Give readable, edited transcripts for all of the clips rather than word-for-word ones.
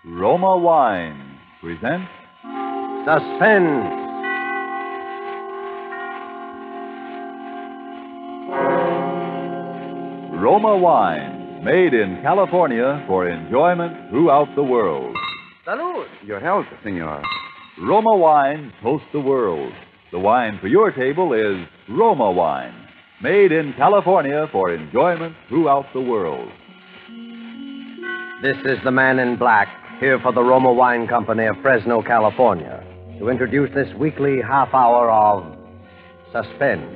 Roma Wine presents Suspense. Roma Wine, made in California for enjoyment throughout the world. Salud. Your health, senor. Roma Wine toast the world. The wine for your table is Roma Wine, made in California for enjoyment throughout the world. This is the man in black, here for the Roma Wine Company of Fresno, California, to introduce this weekly half hour of Suspense.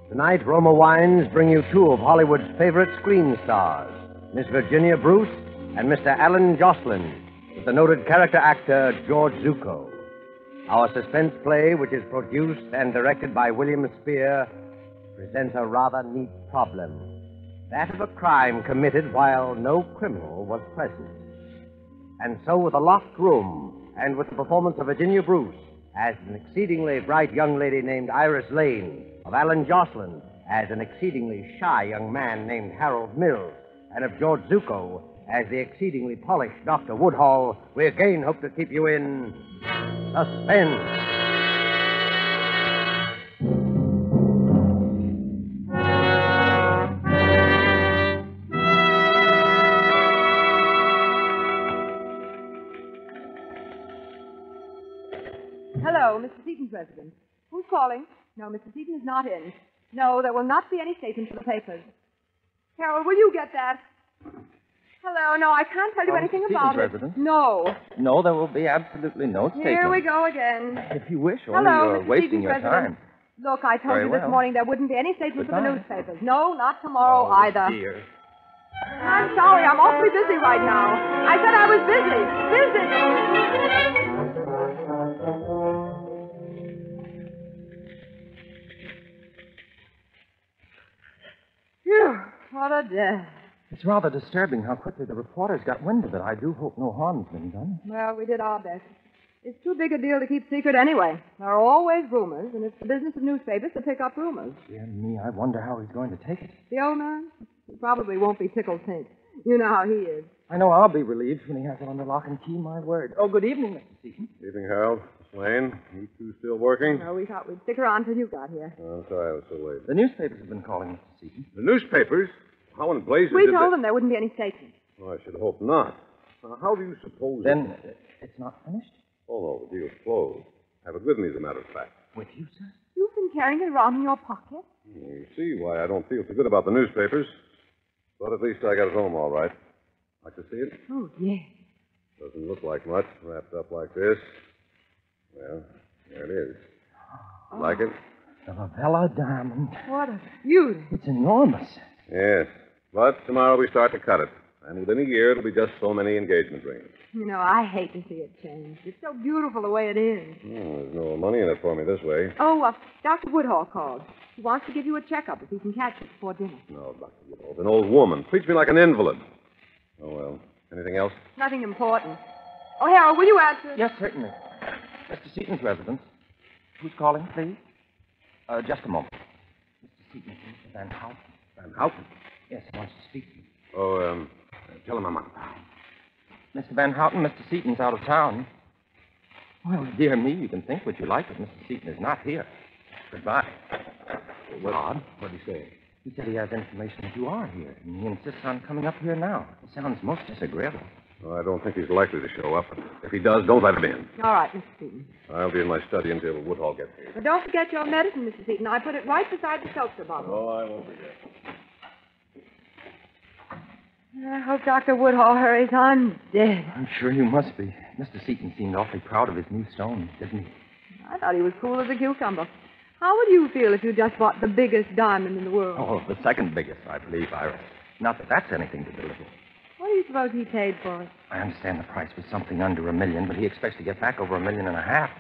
Tonight, Roma Wines bring you two of Hollywood's favorite screen stars, Miss Virginia Bruce and Mr. Alan Jocelyn, with the noted character actor George Zucco. Our suspense play, which is produced and directed by William Spear, presents a rather neat problem. That of a crime committed while no criminal was present. And so, with a locked room, and with the performance of Virginia Bruce as an exceedingly bright young lady named Iris Lane, of Alan Jocelyn as an exceedingly shy young man named Harold Mills, and of George Zucco as the exceedingly polished Dr. Woodhall, we again hope to keep you in suspense. Hello, Mr. Seaton's residence. Who's calling? No, Mr. Seaton is not in. No, there will not be any statement for the papers. Harold, will you get that? Hello, no, I can't tell you anything about it. Residence? No. No, there will be absolutely no statement. Here we go again. If you wish, only Hello, you're Mr. wasting Seaton's your residence. time. Look, I told Very you this well. morning there wouldn't be any statement for the Goodbye. newspapers. No, not tomorrow either. Dear. I'm sorry, I'm awfully busy right now. I said I was busy. Phew, what a day. It's rather disturbing how quickly the reporters got wind of it. I do hope no harm's been done. Well, we did our best. It's too big a deal to keep secret anyway. There are always rumors, and it's the business of newspapers to pick up rumors. Dear me, I wonder how he's going to take it. The old man? He probably won't be tickled pink. You know how he is. I know I'll be relieved when he has it under lock and key, my word. Oh, good evening, Mr. Seaton. Evening, Harold. Miss Lane, you two still working? No, we thought we'd stick around till you got here. Oh, I'm sorry I was so late. The newspapers have been calling, Mr. Seaton. The newspapers? How in blazes We did told they... them there wouldn't be any statement. Oh, I should hope not. Now, how do you suppose... Then it's not finished? Oh, no, the deal's closed. Have it with me, as a matter of fact. With you, sir? You've been carrying it around in your pocket? You see why I don't feel so good about the newspapers. But at least I got it home all right. Like to see it? Oh, yes. Doesn't look like much, wrapped up like this. Well, there it is. Like it? The Lavella diamond. What a beauty. It's enormous. Yes. But tomorrow we start to cut it. And within a year, it'll be just so many engagement rings. You know, I hate to see it change. It's so beautiful the way it is. Oh, there's no money in it for me this way. Oh, Dr. Woodhall called. He wants to give you a checkup if he can catch it before dinner. No, Dr. Woodhouse, an old woman. Treats me like an invalid. Oh, well. Anything else? Nothing important. Oh, Harold, will you answer? Yes, certainly. Mr. Seaton's residence. Who's calling, please? Just a moment. Mr. Seaton, Mr. Van Houten. Van Houten? Yes, he wants to speak to you. Oh, tell him I'm on. Mr. Van Houten, Mr. Seaton's out of town. Well, dear me, you can think what you like, but Mr. Seaton is not here. Goodbye. Odd. What'd he say? He said he has information that you are here, and he insists on coming up here now. It sounds most disagreeable. Oh, I don't think he's likely to show up. If he does, don't let him in. All right, Mr. Seaton. I'll be in my study until Woodhall gets here. But don't forget your medicine, Mr. Seaton. I put it right beside the seltzer bottle. Oh, I won't forget. I hope Dr. Woodhall hurries. I'm dead. I'm sure you must be. Mr. Seaton seemed awfully proud of his new stone, didn't he? I thought he was cool as a cucumber. How would you feel if you just bought the biggest diamond in the world? Oh, the second biggest, I believe, Iris. Not that that's anything to belittle. What do you suppose he paid for it? I understand the price was something under $1 million, but he expects to get back over $1.5 million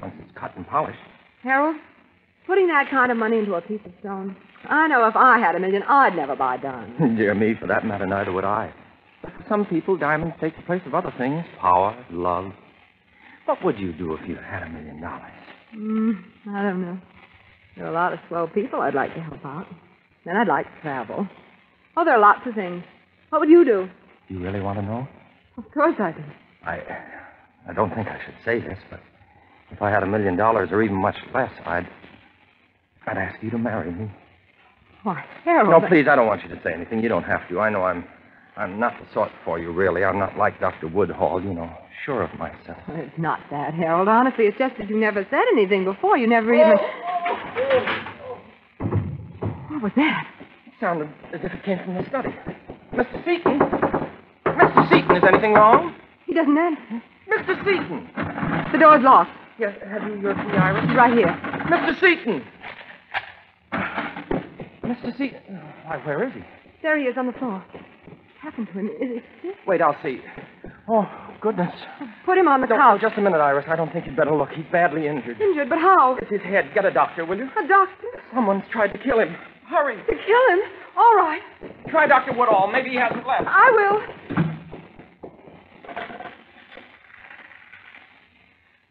once it's cut and polished. Harold, putting that kind of money into a piece of stone. I know if I had $1 million, I'd never buy diamonds. Dear me, for that matter, neither would I. But for some people, diamonds take the place of other things. Power, love. What would you do if you had $1 million? I don't know. There are a lot of swell people I'd like to help out. Then I'd like to travel. Oh, there are lots of things. What would you do? You really want to know? Of course I do. I don't think I should say this, but if I had $1 million or even much less, I'd ask you to marry me. Why, Harold... No, please, I don't want you to say anything. You don't have to. I know I'm not the sort for you, really. I'm not like Dr. Woodhall, sure of myself. Well, it's not that, Harold. Honestly, it's just that you never said anything before. You never even... What was that? It sounded as if it came from the study. Mr. Seaton? Mr. Seaton, is anything wrong? He doesn't answer. Mr. Seaton! The door's locked. Yes, have you your key, Iris? Right here. Mr. Seaton! Mr. Seaton? Why, where is he? There he is on the floor. What's happened to him? Is he sick? Wait, I'll see. Oh, goodness. Put him on the No, couch. just a minute, Iris. I don't think you'd better look. He's badly injured. Injured, but how? It's his head. Get a doctor, will you? A doctor? Someone's tried to kill him. Hurry. To kill him? All right. Try Dr. Woodall. Maybe he hasn't left. I will.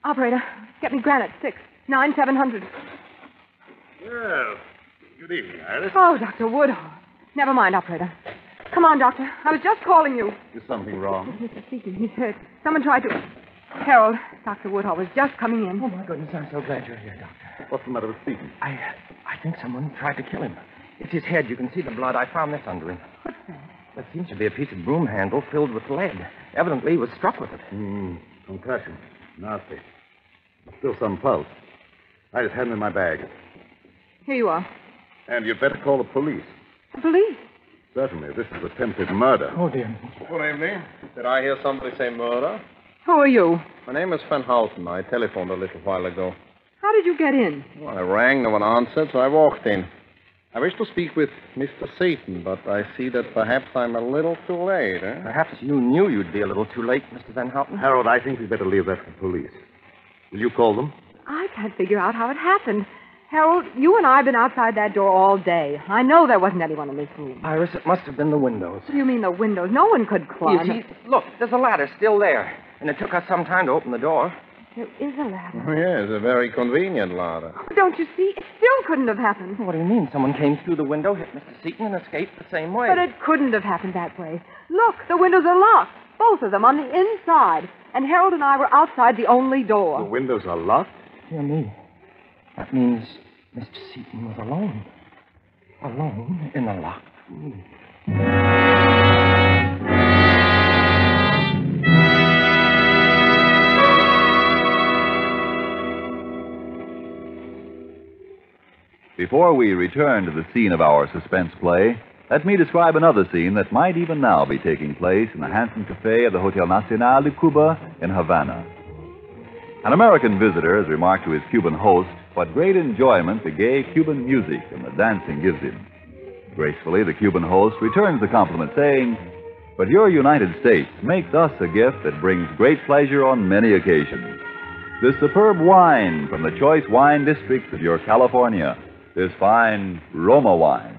Operator, get me granite, 69700. Well, good evening, Iris. Oh, Dr. Woodhall. Never mind, operator. Come on, doctor. I was just calling you. Is something wrong? Mr. Seaton, he's hurt. Someone tried to... Harold, Dr. Woodhall was just coming in. Oh, my goodness. I'm so glad you're here, Doctor. What's the matter with Seaton? I think someone tried to kill him. It's his head. You can see the blood. I found this under him. What's that? There seems to be a piece of broom handle filled with lead. Evidently, he was struck with it. Concussion. Nasty. Still some pulse. I just had him in my bag. Here you are. And you'd better call the police. The police? Certainly. This is attempted murder. Oh, dear. Good evening. Did I hear somebody say murder? Who are you? My name is Van Houten. I telephoned a little while ago. How did you get in? Well, I rang, no one answered, so I walked in. I wish to speak with Mr. Seaton, but I see that perhaps I'm a little too late, eh? Perhaps you knew you'd be a little too late, Mr. Van Houten. Harold, I think we'd better leave that to the police. Will you call them? I can't figure out how it happened. Harold, you and I have been outside that door all day. I know there wasn't anyone in this room. Iris, it must have been the windows. What do you mean the windows? No one could climb. You see, look, there's a ladder still there. And it took us some time to open the door. There is a ladder. Oh, yes, a very convenient ladder. Don't you see? It still couldn't have happened. What do you mean? Someone came through the window, hit Mr. Seaton, and escaped the same way. But it couldn't have happened that way. Look, the windows are locked. Both of them on the inside. And Harold and I were outside the only The door. windows are locked? Dear me. That means Mr. Seaton was alone. Alone in a locked room. Before we return to the scene of our suspense play, let me describe another scene that might even now be taking place in the handsome cafe of the Hotel Nacional de Cuba in Havana. An American visitor has remarked to his Cuban host what great enjoyment the gay Cuban music and the dancing gives him. Gracefully, the Cuban host returns the compliment, saying, "But your United States makes us a gift that brings great pleasure on many occasions. This superb wine from the choice wine districts of your California, this fine Roma wine.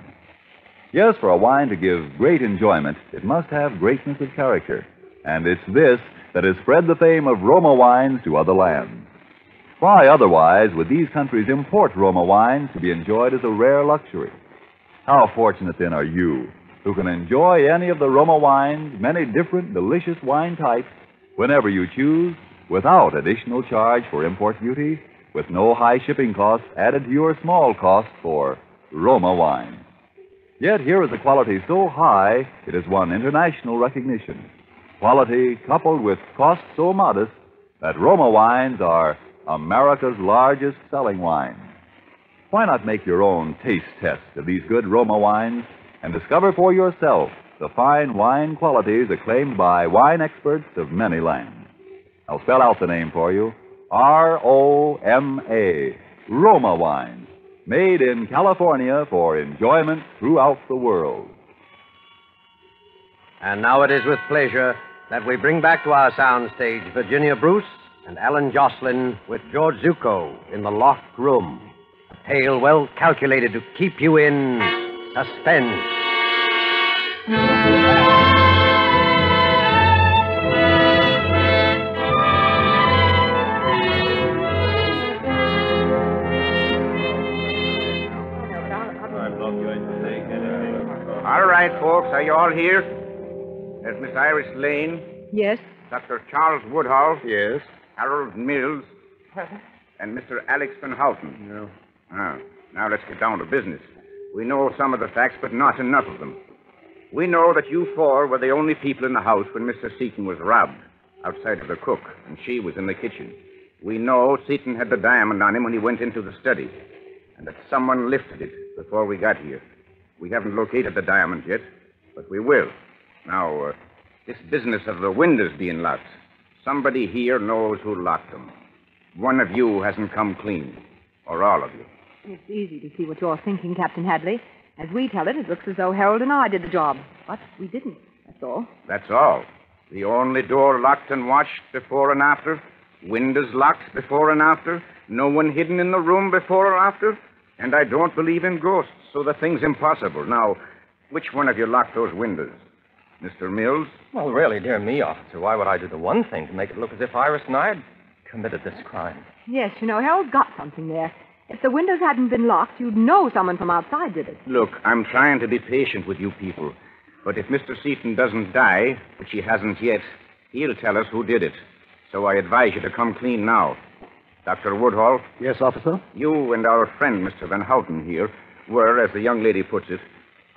Yes, for a wine to give great enjoyment, it must have greatness of character. And it's this that has spread the fame of Roma wines to other lands. Why otherwise would these countries import Roma wines to be enjoyed as a rare luxury? How fortunate, then, are you who can enjoy any of the Roma wines, many different delicious wine types, whenever you choose, without additional charge for import duty, with no high shipping costs added to your small cost for Roma wine. Yet here is a quality so high it has won international recognition. Quality coupled with cost so modest that Roma wines are America's largest selling wines. Why not make your own taste test of these good Roma wines and discover for yourself the fine wine qualities acclaimed by wine experts of many lands? I'll spell out the name for you. R-O-M-A, Roma wine, made in California for enjoyment throughout the world. And now it is with pleasure that we bring back to our soundstage Virginia Bruce and Alan Jocelyn with George Zucco in The Locked Room. A tale well calculated to keep you in suspense. All right, folks. Are you all here? There's Miss Iris Lane. Yes? Dr. Charles Woodhull, Yes? Harold Mills, and Mr. Alex Van Houten. No. Now let's get down to business. We know some of the facts, but not enough of them. We know that you four were the only people in the house when Mr. Seaton was robbed, outside of the cook, and she was in the kitchen. We know Seaton had the diamond on him when he went into the study, and that someone lifted it before we got here. We haven't located the diamond yet, but we will. Now, this business of the windows being locked, somebody here knows who locked them. One of you hasn't come clean, or all of you. It's easy to see what you're thinking, Captain Hadley. As we tell it, it looks as though Harold and I did the job. But we didn't, that's all. That's all. The only door locked and watched before and after, windows locked before and after, no one hidden in the room before or after, and I don't believe in ghosts, so the thing's impossible. Now, which one of you locked those windows? Mr. Mills? Well, really, dear me, officer, why would I do the one thing to make it look as if Iris and I had committed this crime? Yes, Harold's got something there. If the windows hadn't been locked, you'd know someone from outside did it. Look, I'm trying to be patient with you people. But if Mr. Seaton doesn't die, which he hasn't yet, he'll tell us who did it. So I advise you to come clean now. Dr. Woodhull? Yes, officer? You and our friend, Mr. Van Houten here, were, as the young lady puts it,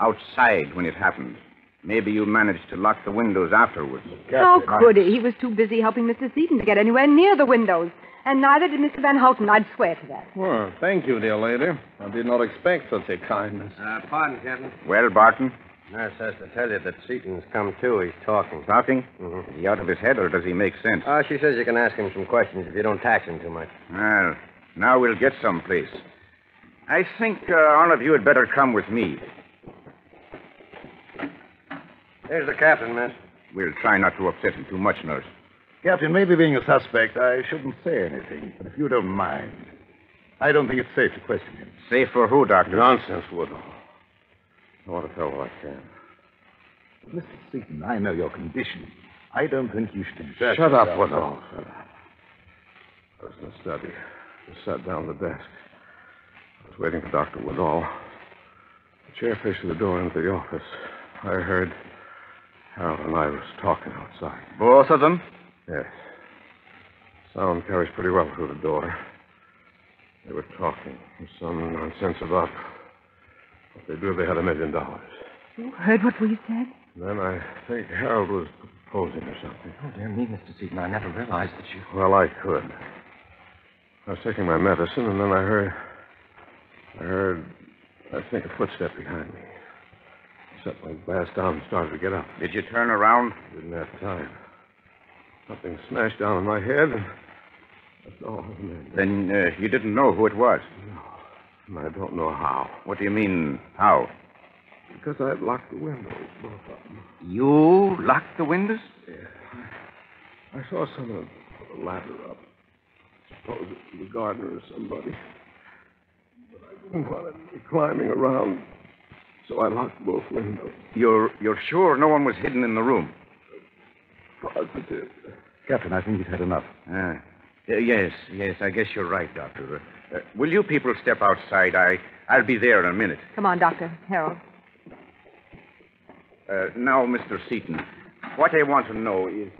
outside when it happened. Maybe you managed to lock the windows afterwards. How could he? He was too busy helping Mr. Seaton to get anywhere near the windows. And neither did Mr. Van Houten, I'd swear to that. Well, thank you, dear lady. I did not expect such a kindness. Pardon, Captain. Well, Barton? Nurse says to tell you that Seaton's come to. He's talking. Talking? Mm-hmm. Is he out of his head, or does he make sense? She says you can ask him some questions if you don't tax him too much. Well, now we'll get someplace. I think all of you had better come with me. There's the captain, miss. We'll try not to upset him too much, nurse. Captain, maybe being a suspect, I shouldn't say anything. But if you don't mind, I don't think it's safe to question him. Safe for who, Doctor? Nonsense, Woodhull. I want to tell what I can. Mr. Seaton, I know your condition. I don't think you should exert Shut up, yourself. Woodhull. Shut up. I was in the study. Just sat down at the desk. I was waiting for Dr. Woodhull. The chair facing the door into the office. I heard Harold and Iris talking outside. Both of them? Yes. Sound carries pretty well through the door. They were talking. Some nonsense about what they do if they had $1 million. You heard what we said? Then I think Harold was proposing or something. Oh, dear me, Mr. Seaton, I never realized that you... Well, I could. I was taking my medicine, and then I heard, I think, a footstep behind me. I set my glass down and started to get up. Did you turn around? Didn't have time. Something smashed down on my head, and that's all. Then you didn't know who it was? No. And I don't know how. What do you mean, how? Because I had locked the windows, both of them. You locked the windows? Yeah. I saw someone put a ladder up. Suppose it was the gardener or somebody. But I didn't want to be climbing around, so I locked both windows. You're sure no one was hidden in the room? Positive. Captain, I think you've had enough. Yes, I guess you're right, Doctor. Will you people step outside? I'll be there in a minute. Come on, Doctor. Harold. Now, Mr. Seaton, what I want to know is...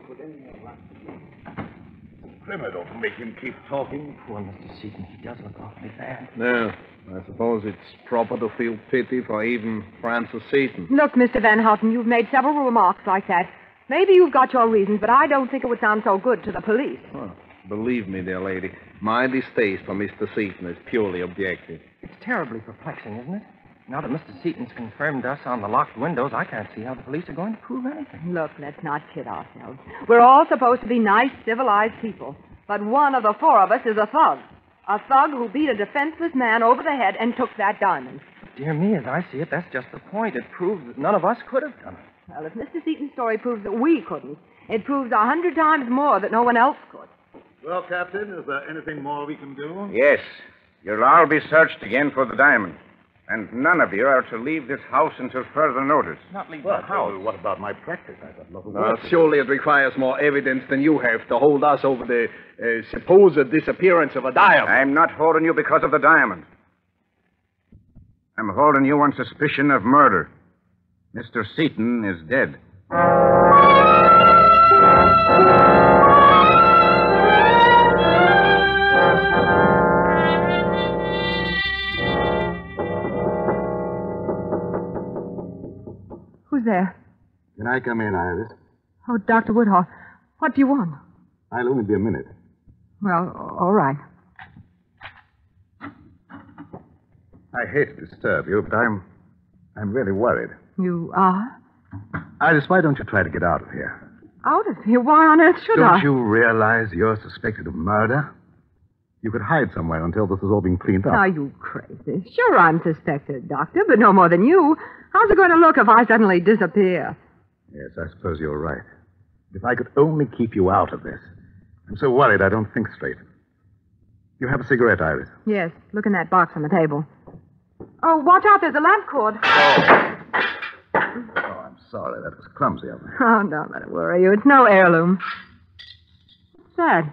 Criminal to make him keep talking. Poor Mr. Seaton, he does look awfully bad. No. I suppose it's proper to feel pity for even Francis Seaton. Look, Mr. Van Houten, you've made several remarks like that. Maybe you've got your reasons, but I don't think it would sound so good to the police. Well, believe me, dear lady, my distaste for Mr. Seaton is purely objective. It's terribly perplexing, isn't it? Now that Mr. Seaton's confirmed us on the locked windows, I can't see how the police are going to prove anything. Look, let's not kid ourselves. We're all supposed to be nice, civilized people. But one of the four of us is a thug. A thug who beat a defenseless man over the head and took that diamond. Dear me, as I see it, that's just the point. It proves that none of us could have done it. Well, if Mr. Seaton's story proves that we couldn't, it proves 100 times more that no one else could. Well, Captain, is there anything more we can do? Yes. You'll all be searched again for the diamond. And none of you are to leave this house until further notice. Not leave Well, the house. what about my practice? I've got nothing Surely it requires more evidence than you have to hold us over the supposed disappearance of a diamond. I'm not holding you because of the diamond. I'm holding you on suspicion of murder. Mr. Seaton is dead. there? Can I come in, Iris? Oh, Dr. Woodhall, what do you want? I'll only be a minute. Well, all right. I hate to disturb you, but I'm really worried. You are? Iris, why don't you try to get out of here? Out of here? Why on earth should I? Don't you realize you're suspected of murder? You could hide somewhere until this has all been cleaned up. Are you crazy? Sure, I'm suspected, Doctor, but no more than you. How's it going to look if I suddenly disappear? Yes, I suppose you're right. If I could only keep you out of this. I'm so worried I don't think straight. You have a cigarette, Iris? Yes, look in that box on the table. Oh, watch out, there's a lamp cord. Oh, I'm sorry. That was clumsy of me. Oh, don't let it worry you. It's no heirloom. What's that?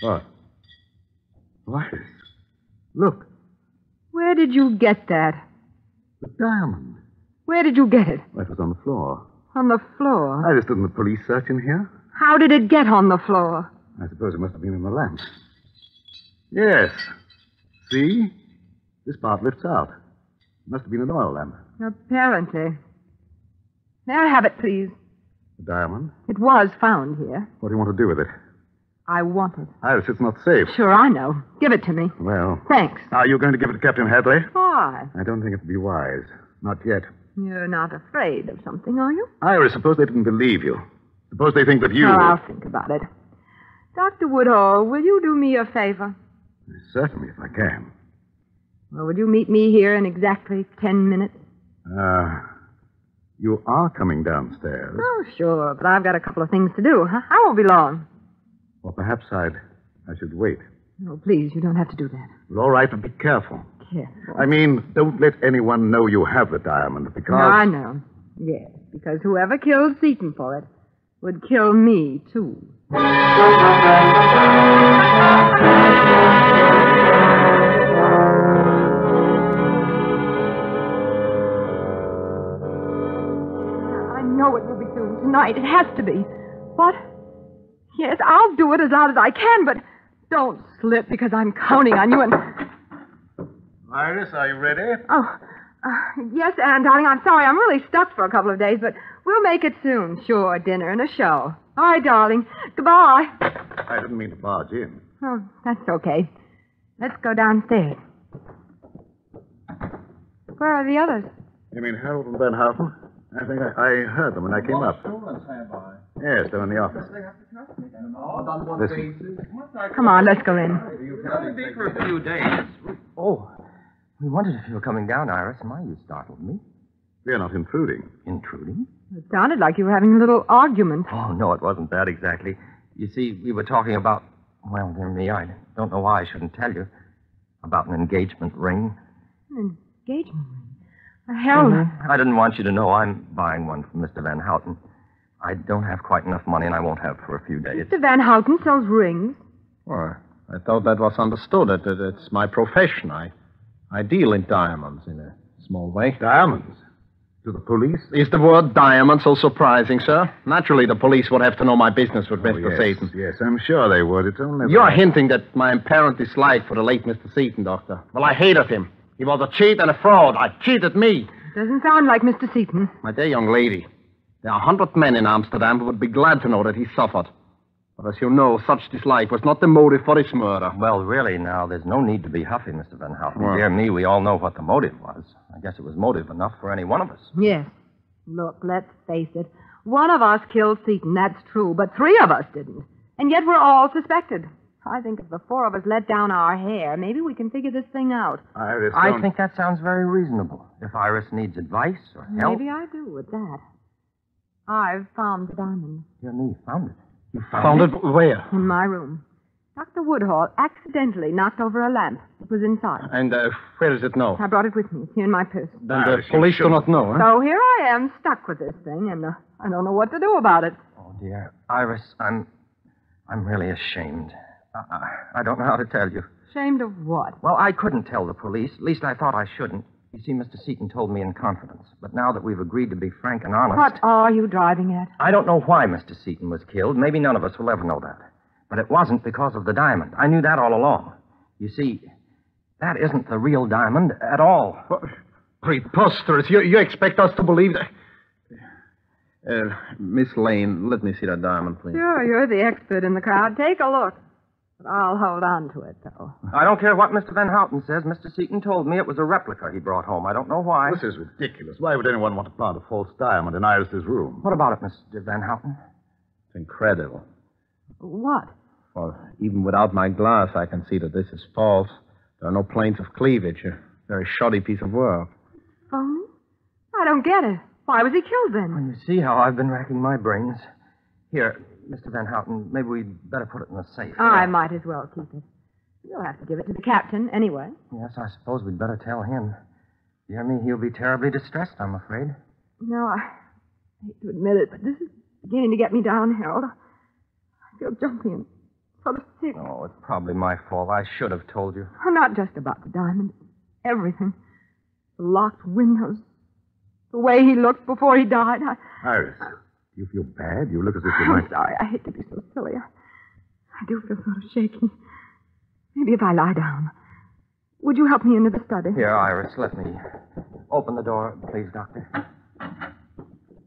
What? Iris, look. Where did you get that? The diamond. Where did you get it? That was on the floor. On the floor. Iris, didn't the police search in here? How did it get on the floor? I suppose it must have been in the lamp. Yes. See? This part lifts out. It must have been an oil lamp. Apparently. May I have it, please? The diamond? It was found here. What do you want to do with it? I want it. Iris, it's not safe. Sure, I know. Give it to me. Well. Thanks. Are you going to give it to Captain Hadley? Why? I don't think it would be wise. Not yet. You're not afraid of something, are you? Iris, suppose they didn't believe you. Suppose they think that you... Oh, I'll think about it. Dr. Woodhall, will you do me a favor? Certainly, if I can. Well, would you meet me here in exactly 10 minutes? You are coming downstairs. Oh, sure, but I've got a couple of things to do. I won't be long. Well, perhaps I should wait. Oh, please, you don't have to do that. Well, all right, but be careful. Careful. I mean, don't let anyone know you have the diamond, because... No, I know. Yes, because whoever killed Seaton for it would kill me, too. I know it will be soon. Tonight. It has to be. What? Yes, I'll do it as loud as I can, but don't slip because I'm counting on you and... Iris, are you ready? Oh, yes, Anne, darling, I'm sorry. I'm really stuck for a couple of days, but we'll make it soon. Sure, dinner and a show. All right, darling. Goodbye. I didn't mean to barge in. Oh, that's okay. Let's go downstairs. Where are the others? You mean Harold and Van Houten? I think I heard them when I came up. Yes, they're in the office. Listen. Come on, let's go in. It'll only be for a few days. Oh, we wondered if you were coming down, Iris. My, you startled me. We're not intruding. Intruding? It sounded like you were having a little argument. Oh, no, it wasn't that exactly. You see, we were talking about, well, dear me, I don't know why I shouldn't tell you, about an engagement ring. An engagement ring? Harold. I didn't want you to know I'm buying one from Mr. Van Houten. I don't have quite enough money, and I won't have for a few days. Mr. Van Houten sells rings. Well, I thought that was understood. It's my profession. I deal in diamonds in a small way. Diamonds? To the police? Is the word diamond so surprising, sir? Naturally, the police would have to know my business with Mr. Yes, Seaton. yes, I'm sure they would. It's only... You're hinting that my apparent dislike for the late Mr. Seaton, Doctor. Well, I hated him. He was a cheat and a fraud. I cheated me. Doesn't sound like Mr. Seaton. My dear young lady, there are 100 men in Amsterdam who would be glad to know that he suffered. But as you know, such dislike was not the motive for his murder. Well, really, now, there's no need to be huffy, Mr. Van Houten. Well. Dear me, we all know what the motive was. I guess it was motive enough for any one of us. Yes. Look, let's face it. One of us killed Seaton, that's true, but 3 of us didn't. And yet we're all suspected. I think if the 4 of us let down our hair, maybe we can figure this thing out. Iris, I don't... think that sounds very reasonable. If Iris needs advice or help... Maybe I do with that. I've found the diamond Dear me, found it. You Found it where? in my room. Dr. Woodhall accidentally knocked over a lamp. It was inside. And where is it now? I brought it with me. It's here in my purse. Then the police do not know, huh? So here I am, stuck with this thing, and I don't know what to do about it. Oh, dear. Iris, I'm really ashamed. I don't know how to tell you. Ashamed of what? Well, I couldn't tell the police. At least I thought I shouldn't. You see, Mr. Seaton told me in confidence. But now that we've agreed to be frank and honest... What are you driving at? I don't know why Mr. Seaton was killed. Maybe none of us will ever know that. But it wasn't because of the diamond. I knew that all along. You see, that isn't the real diamond at all. Preposterous. You expect us to believe that... Miss Lane, let me see that diamond, please. Sure, you're the expert in the crowd. Take a look. But I'll hold on to it, though. I don't care what Mr. Van Houten says. Mr. Seaton told me it was a replica he brought home. I don't know why. This is ridiculous. Why would anyone want to plant a false diamond in Iris's room? What about it, Mr. Van Houten? It's incredible. What? Well, even without my glass, I can see that this is false. There are no planes of cleavage. A very shoddy piece of work. Phony? I don't get it. Why was he killed then? Well, you see how I've been racking my brains. Here, Mr. Van Houten, maybe we'd better put it in the safe. I might as well keep it. You'll have to give it to the captain anyway. Yes, I suppose we'd better tell him. Dear me, he'll be terribly distressed, I'm afraid. No, I hate to admit it, but this is beginning to get me down, Harold. I feel jumpy and sort of sick. Oh, it's probably my fault. I should have told you. Not just about the diamond. Everything. The locked windows. The way he looked before he died. Iris, do you feel bad? You look as if you I'm might... sorry. I hate to be so silly. I do feel sort of shaky. Maybe if I lie down. Would you help me into the study? Here, Iris, let me open the door, please, Doctor.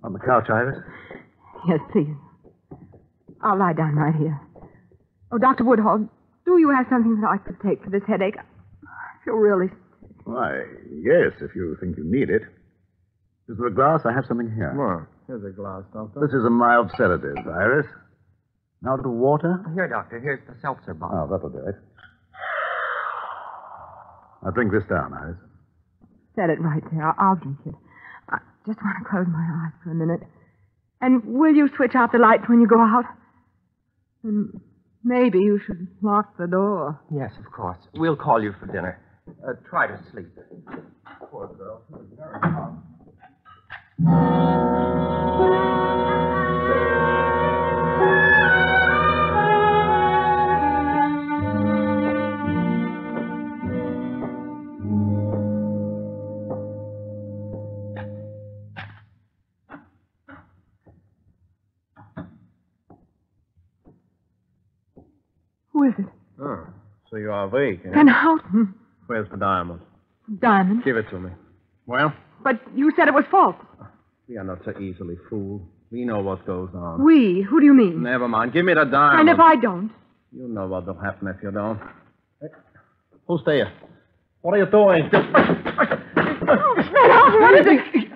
On the couch, Iris? Yes, please. I'll lie down right here. Oh, Dr. Woodhall, do you have something that I could take for this headache? I feel really sick. Why, yes, if you think you need it. Is there a glass? I have something here. Well, here's a glass, Doctor. This is a mild sedative, Iris. Now to water? Here, Doctor. Here's the seltzer bottle. Oh, that'll do it. Now drink this down, Iris. Set it right there. I'll drink it. I just want to close my eyes for a minute. And will you switch out the lights when you go out? And maybe you should lock the door. Yes, of course. We'll call you for dinner. Try to sleep. Poor girl. She was very calm. Who is it? Oh, so you are awake, eh? Van Houten. Where's the diamond? Diamond. Give it to me. Well? But you said it was false. We are not so easily fooled. We know what goes on. We? Who do you mean? Never mind. Give me the diamond. And if I don't? You know what will happen if you don't. Hey, who's there? What are you doing? Van Houten, what is it?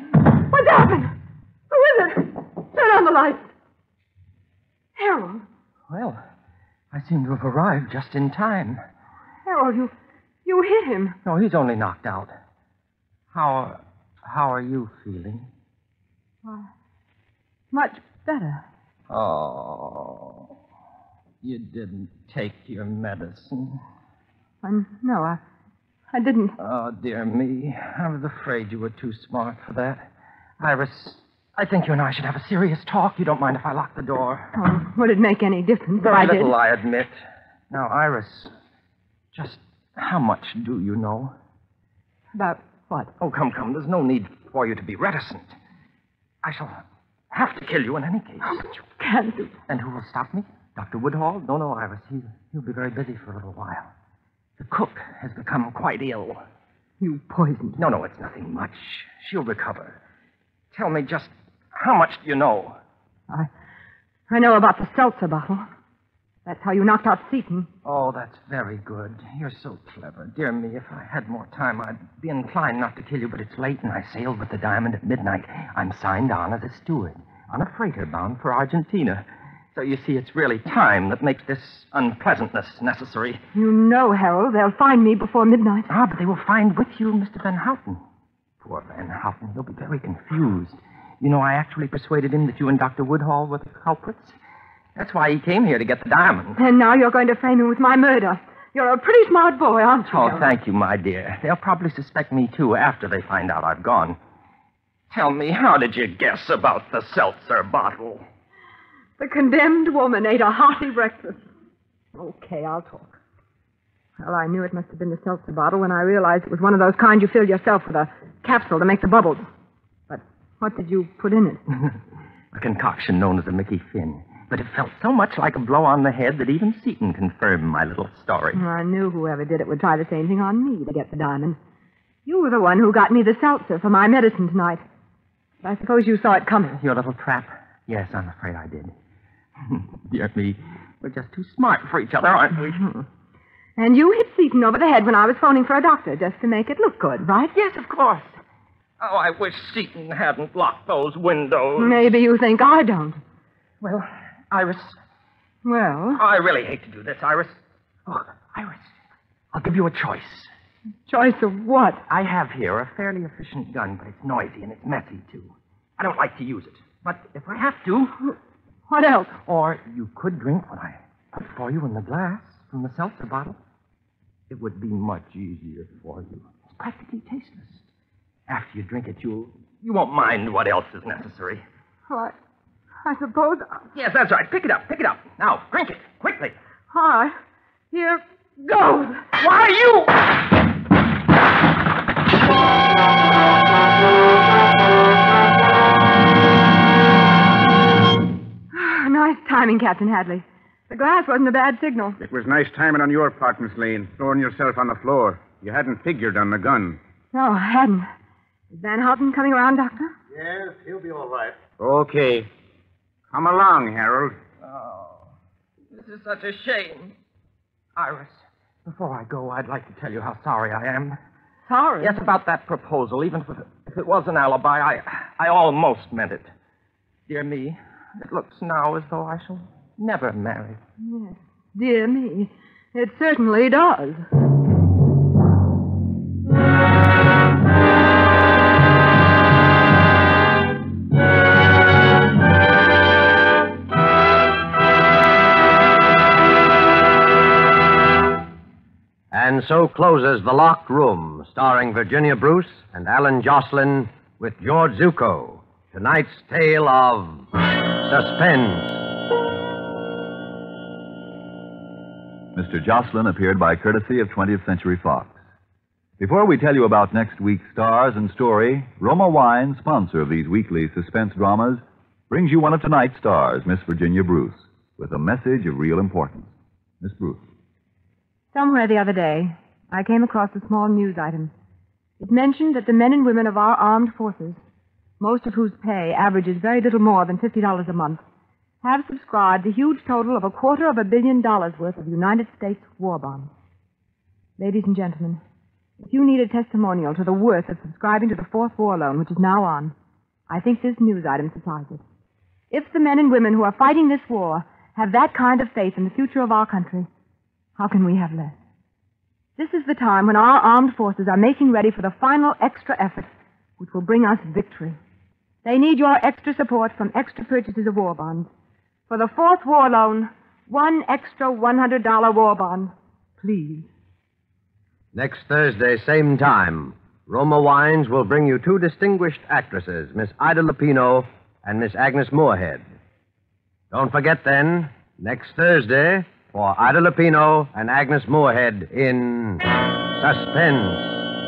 What's happened? Who is it? Turn on the lights. Harold. Well, I seem to have arrived just in time. Harold, you hit him. No, he's only knocked out. How are you feeling? Why, much better. Oh, you didn't take your medicine. No, I didn't. Oh, dear me. I was afraid you were too smart for that. Iris, I think you and I should have a serious talk. You don't mind if I lock the door? Oh, would it make any difference if I Very did? little, I admit. Now, Iris, just how much do you know? About what? Oh, come. There's no need for you to be reticent. I shall have to kill you in any case. Oh, but you can't do that. And who will stop me? Dr. Woodhall? No, Iris. He'll be very busy for a little while. The cook has become quite ill. You poisoned her. No, it's nothing much. She'll recover. Tell me just how much do you know? I know about the seltzer bottle. That's how you knocked out Seaton. Oh, that's very good. You're so clever. Dear me, if I had more time, I'd be inclined not to kill you, but it's late, and I sailed with the diamond at midnight. I'm signed on as a steward on a freighter bound for Argentina. So you see, it's really time that makes this unpleasantness necessary. You know, Harold, they'll find me before midnight. Ah, but they will find with you Mr. Van Houten. Poor Van Houten. He'll be very confused. You know, I actually persuaded him that you and Dr. Woodhall were the culprits. That's why he came here to get the diamond. And now you're going to frame him with my murder. You're a pretty smart boy, aren't you? Oh, Harold? thank you, my dear. They'll probably suspect me, too, after they find out I've gone. Tell me, how did you guess about the seltzer bottle? The condemned woman ate a hearty breakfast. Okay, I'll talk. Well, I knew it must have been the seltzer bottle when I realized it was one of those kind you fill yourself with a capsule to make the bubbles. But what did you put in it? A concoction known as a Mickey Finn. But it felt so much like a blow on the head that even Seaton confirmed my little story. I knew whoever did it would try the same thing on me to get the diamond. You were the one who got me the seltzer for my medicine tonight. I suppose you saw it coming. Your little trap? Yes, I'm afraid I did. Dear me, we're just too smart for each other, aren't we? And you hit Seaton over the head when I was phoning for a doctor, just to make it look good, right? Yes, of course. Oh, I wish Seaton hadn't locked those windows. Maybe you think I don't. Well, Iris, Well, I really hate to do this, Iris. Oh, Iris, I'll give you a choice. choice of what? I have here a fairly efficient gun, but it's noisy and it's messy, too. I don't like to use it. But if I have to... What else? Or you could drink what I put for you in the glass from the seltzer bottle. It would be much easier for you. It's practically tasteless. After you drink it, you won't mind what else is necessary. What? I suppose... Yes, that's right. Pick it up. Pick it up. Now, drink it. Quickly. All right. Here goes. Why, you... Nice timing, Captain Hadley. The glass wasn't a bad signal. It was nice timing on your part, Miss Lane, throwing yourself on the floor. You hadn't figured on the gun. No, I hadn't. Is Van Houten coming around, Doctor? Yes, he'll be all right. Okay. Come along, Harold. Oh, this is such a shame. Iris, before I go, I'd like to tell you how sorry I am. Sorry? Yes, about that proposal. Even if it was an alibi, I almost meant it. Dear me, it looks now as though I shall never marry. Yes. Dear me. It certainly does. And so closes The Locked Room, starring Virginia Bruce and Alan Jocelyn with George Zucco. Tonight's tale of Suspense. Mr. Jocelyn appeared by courtesy of 20th Century Fox. Before we tell you about next week's stars and story, Roma Wine, sponsor of these weekly suspense dramas, brings you one of tonight's stars, Miss Virginia Bruce, with a message of real importance. Miss Bruce. Somewhere the other day, I came across a small news item. It mentioned that the men and women of our armed forces, most of whose pay averages very little more than $50 a month, have subscribed a huge total of $250 million worth of United States war bonds. Ladies and gentlemen, if you need a testimonial to the worth of subscribing to the Fourth War Loan, which is now on, I think this news item supplies it. If the men and women who are fighting this war have that kind of faith in the future of our country, how can we have less? This is the time when our armed forces are making ready for the final extra effort, which will bring us victory. They need your extra support from extra purchases of war bonds. For the Fourth War Loan, one extra $100 war bond, please. Next Thursday, same time, Roma Wines will bring you two distinguished actresses, Miss Ida Lupino and Miss Agnes Moorehead. Don't forget then, next Thursday, for Ida Lupino and Agnes Moorehead in Suspense.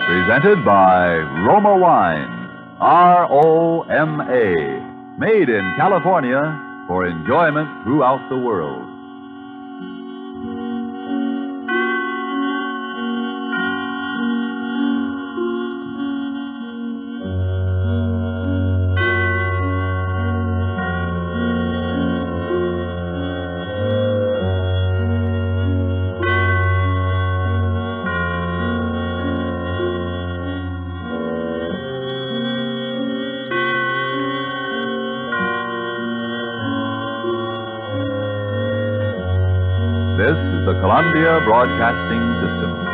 Presented by Roma Wine, R-O-M-A, made in California for enjoyment throughout the world. This is the Columbia Broadcasting System.